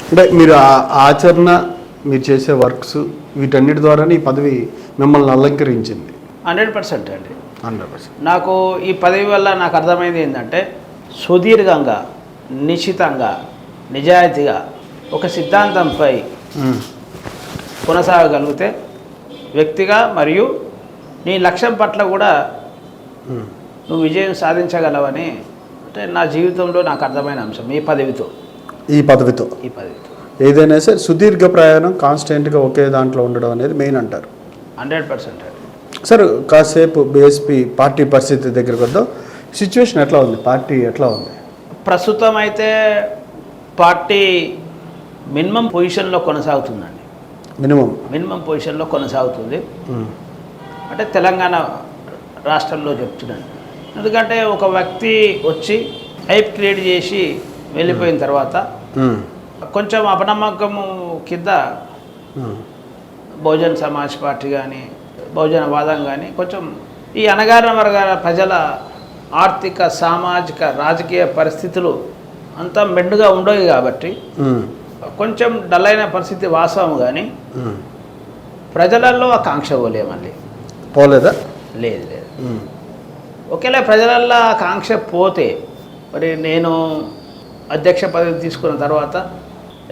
అంటే మీరు ఆచరణ, మీరు చేసే వర్క్స్ వీటన్నిటి ద్వారానే ఈ పదవి మిమ్మల్ని అలంకరించింది. 100% అండి. 100%. నాకు ఈ పదవి వల్ల నాకు అర్థమైంది ఏంటంటే, సుదీర్ఘంగా, నిశ్చితంగా, నిజాయితీగా ఒక సిద్ధాంతంపై కొనసాగగలిగితే వ్యక్తిగా మరియు నీ లక్ష్యం పట్ల కూడా నువ్వు విజయం సాధించగలవని అంటే నా జీవితంలో నాకు అర్థమైన అంశం ఈ పదవితో. ఏదైనా సరే సుదీర్ఘ ప్రయాణం కాన్స్టెంట్గా ఒకే దాంట్లో ఉండడం అనేది మెయిన్ అంటారు. 100% అండి. సార్ కాసేపు బీఎస్పీ పార్టీ పరిస్థితి దగ్గరకు వద్దాం. సిచ్యువేషన్ ఎట్లా ఉంది, పార్టీ ఎట్లా ఉంది ప్రస్తుతం? అయితే పార్టీ మినిమం పొజిషన్లో కొనసాగుతుందండి. మినిమం పొజిషన్లో కొనసాగుతుంది. అంటే తెలంగాణ రాష్ట్రంలో చెప్తున్నాను. ఎందుకంటే ఒక వ్యక్తి వచ్చి హైప్ క్రియేట్ చేసి వెళ్ళిపోయిన తర్వాత కొంచెం అపనమ్మకము కింద బహుజన్ సమాజ్ పార్టీ కానీ బహుజన వాదం కానీ కొంచెం ఈ అణగారిన వర్గాల ప్రజల ఆర్థిక, సామాజిక, రాజకీయ పరిస్థితులు అంతా మెండుగా ఉండవు కాబట్టి కొంచెం డల్ అయిన పరిస్థితి వాస్తవం. కానీ ప్రజలలో ఆ కాంక్ష మళ్ళీ పోలేదా? లేదు. ఒకేలా ప్రజలల్లో ఆ కాంక్ష పోతే మరి నేను అధ్యక్ష పదవి తీసుకున్న తర్వాత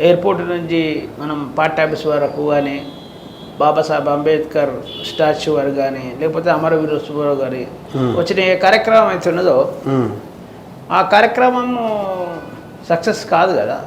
ఎయిర్పోర్ట్ నుంచి మనం పార్టీ ఆఫీస్ వరకు కానీ బాబాసాహెబ్ అంబేద్కర్ స్టాచ్యూ వరకు కానీ లేకపోతే అమరవీర సుబ్బారావు గారి వచ్చిన ఏ కార్యక్రమం అయితే ఉన్నదో ఆ కార్యక్రమం సక్సెస్ కాదు కదా.